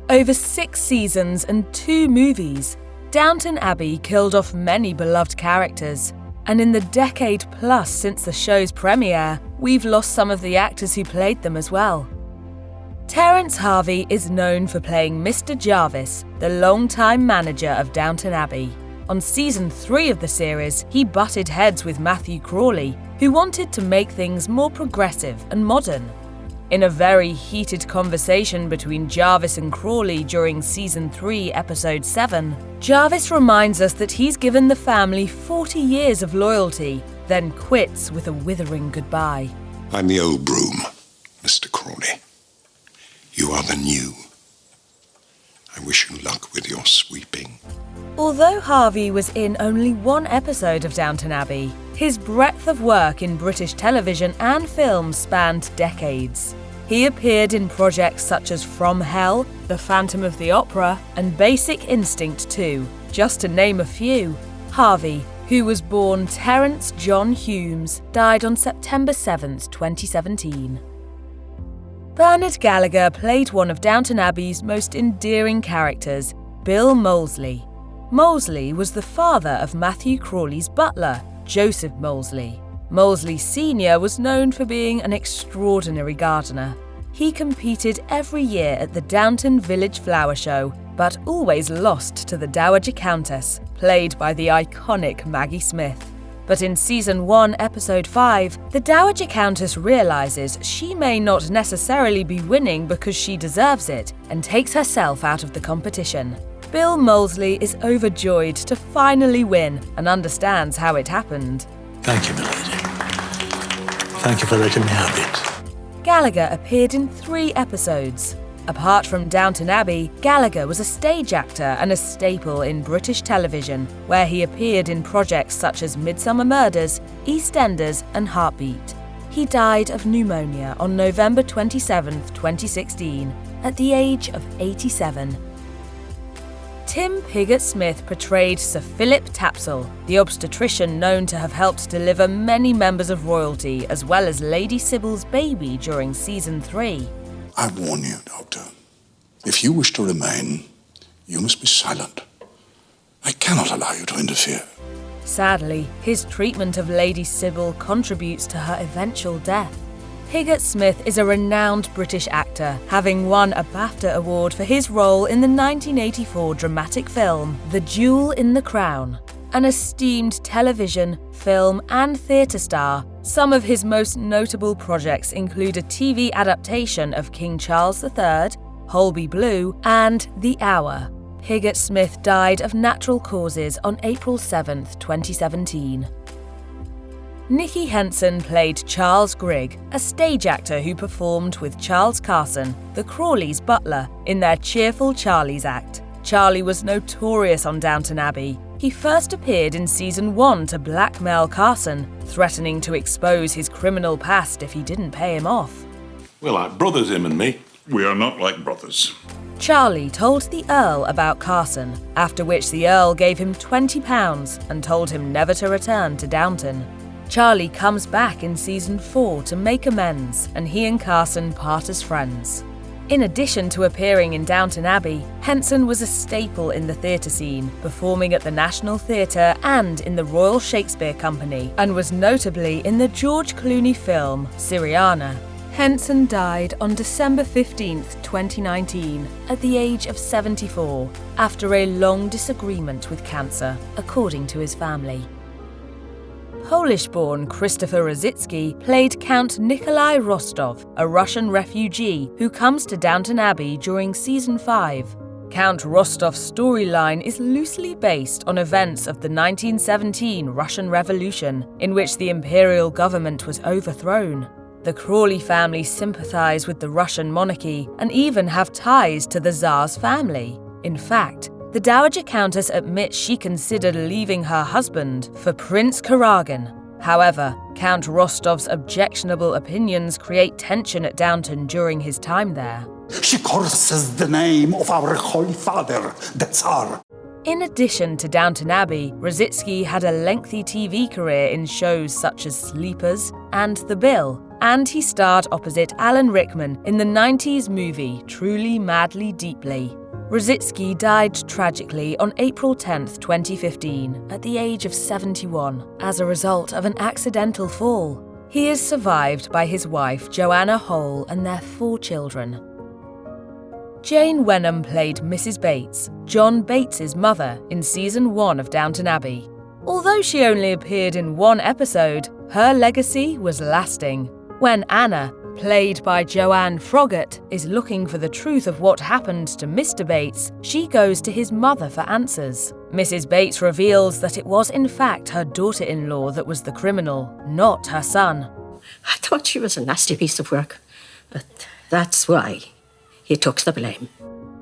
Over 6 seasons and 2 movies, Downton Abbey killed off many beloved characters, and in the decade plus since the show's premiere, we've lost some of the actors who played them as well. Terence Harvey is known for playing Mr. Jarvis, the long-time manager of Downton Abbey. On season 3 of the series, he butted heads with Matthew Crawley, who wanted to make things more progressive and modern. In a very heated conversation between Jarvis and Crawley during season 3, episode 7, Jarvis reminds us that he's given the family 40 years of loyalty, then quits with a withering goodbye. I'm the old broom, Mr. Crawley. You are the new. I wish you luck with your sweeping. Although Harvey was in only 1 episode of Downton Abbey, his breadth of work in British television and film spanned decades. He appeared in projects such as From Hell, The Phantom of the Opera, and Basic Instinct 2, just to name a few. Harvey, who was born Terence John Humes, died on September 7, 2017. Bernard Gallagher played one of Downton Abbey's most endearing characters, Bill Molesley. Molesley was the father of Matthew Crawley's butler, Joseph Molesley. Molesley Sr. was known for being an extraordinary gardener. He competed every year at the Downton Village Flower Show, but always lost to the Dowager Countess, played by the iconic Maggie Smith. But in season 1, episode 5, the Dowager Countess realizes she may not necessarily be winning because she deserves it, and takes herself out of the competition. Bill Molesley is overjoyed to finally win and understands how it happened. Thank you, milady. Thank you for letting me have it. Gallagher appeared in 3 episodes. Apart from Downton Abbey, Gallagher was a stage actor and a staple in British television, where he appeared in projects such as Midsummer Murders, EastEnders, and Heartbeat. He died of pneumonia on November 27, 2016, at the age of 87. Tim Pigott-Smith portrayed Sir Philip Tapsell, the obstetrician known to have helped deliver many members of royalty as well as Lady Sybil's baby during season 3. I warn you, Doctor. If you wish to remain, you must be silent. I cannot allow you to interfere. Sadly, his treatment of Lady Sybil contributes to her eventual death. Pigott-Smith is a renowned British actor, having won a BAFTA award for his role in the 1984 dramatic film The Jewel in the Crown. An esteemed television, film, and theatre star, some of his most notable projects include a TV adaptation of King Charles III, Holby Blue, and The Hour. Pigott-Smith died of natural causes on April 7, 2017. Nicky Henson played Charles Grigg, a stage actor who performed with Charles Carson, the Crawleys' butler, in their cheerful Charlie's act. Charlie was notorious on Downton Abbey. He first appeared in season 1 to blackmail Carson, threatening to expose his criminal past if he didn't pay him off. We're like brothers, him and me. We are not like brothers. Charlie told the Earl about Carson, after which the Earl gave him £20 and told him never to return to Downton. Charlie comes back in season 4 to make amends, and he and Carson part as friends. In addition to appearing in Downton Abbey, Henson was a staple in the theatre scene, performing at the National Theatre and in the Royal Shakespeare Company, and was notably in the George Clooney film Syriana. Henson died on December 15, 2019, at the age of 74, after a long disagreement with cancer, according to his family. Polish-born Christopher Rozycki played Count Nikolai Rostov, a Russian refugee who comes to Downton Abbey during season 5. Count Rostov's storyline is loosely based on events of the 1917 Russian Revolution, in which the imperial government was overthrown. The Crawley family sympathize with the Russian monarchy and even have ties to the Tsar's family. In fact, the Dowager Countess admits she considered leaving her husband for Prince Karagan. However, Count Rostov's objectionable opinions create tension at Downton during his time there. She curses the name of our Holy Father, the Tsar. In addition to Downton Abbey, Rozycki had a lengthy TV career in shows such as Sleepers and The Bill, and he starred opposite Alan Rickman in the 90s movie Truly, Madly, Deeply. Rozycki died tragically on April 10, 2015, at the age of 71, as a result of an accidental fall. He is survived by his wife Joanna Hole and their 4 children. Jane Wenham played Mrs. Bates, John Bates's mother, in Season 1 of Downton Abbey. Although she only appeared in 1 episode, her legacy was lasting. When Anna, played by Joanne Froggatt, is looking for the truth of what happened to Mr. Bates, she goes to his mother for answers. Mrs. Bates reveals that it was in fact her daughter-in-law that was the criminal, not her son. I thought she was a nasty piece of work, but that's why he took the blame.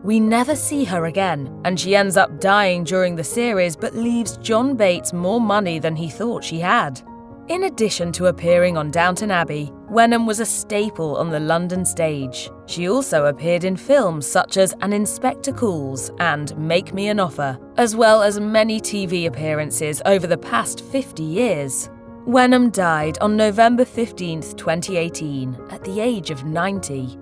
We never see her again, and she ends up dying during the series but leaves John Bates more money than he thought she had. In addition to appearing on Downton Abbey, Wenham was a staple on the London stage. She also appeared in films such as An Inspector Calls and Make Me an Offer, as well as many TV appearances over the past 50 years. Wenham died on November 15, 2018, at the age of 90.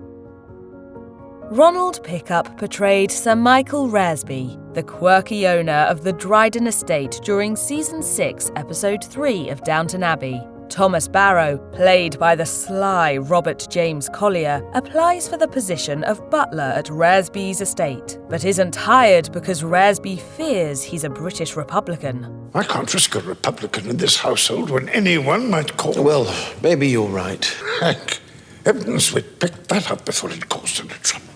Ronald Pickup portrayed Sir Michael Reresby, the quirky owner of the Dryden estate during Season 6, Episode 3 of Downton Abbey. Thomas Barrow, played by the sly Robert James Collier, applies for the position of butler at Reresby's estate, but isn't hired because Reresby fears he's a British Republican. I can't risk a Republican in this household when anyone might call. Well, maybe you're right. Heck, heavens, we'd pick that up before it caused any trouble.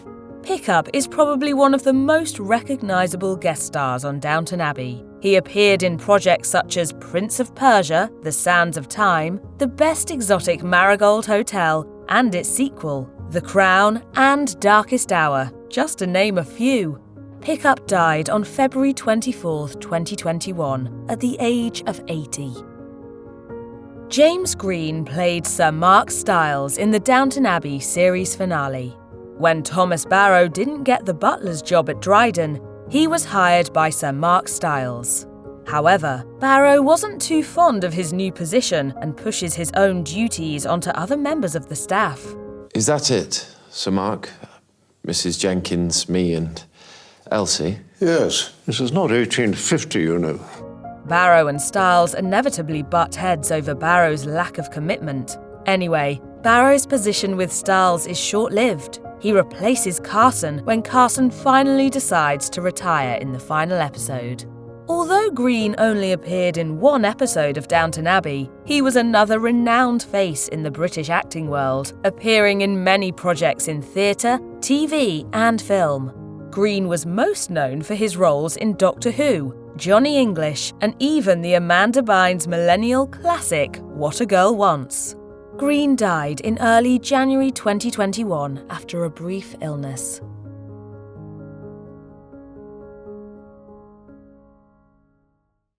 Pickup is probably one of the most recognisable guest stars on Downton Abbey. He appeared in projects such as Prince of Persia, The Sands of Time, The Best Exotic Marigold Hotel, and its sequel, The Crown and Darkest Hour, just to name a few. Pickup died on February 24, 2021, at the age of 80. James Greene played Sir Mark Styles in the Downton Abbey series finale. When Thomas Barrow didn't get the butler's job at Dryden, he was hired by Sir Mark Styles. However, Barrow wasn't too fond of his new position and pushes his own duties onto other members of the staff. Is that it, Sir Mark? Mrs. Jenkins, me and Elsie? Yes, this is not 1850, you know. Barrow and Styles inevitably butt heads over Barrow's lack of commitment. Anyway, Barrow's position with Styles is short-lived. He replaces Carson when Carson finally decides to retire in the final episode. Although Greene only appeared in 1 episode of Downton Abbey, he was another renowned face in the British acting world, appearing in many projects in theatre, TV and film. Greene was most known for his roles in Doctor Who, Johnny English, and even the Amanda Bynes millennial classic What a Girl Wants. Greene died in early January 2021 after a brief illness.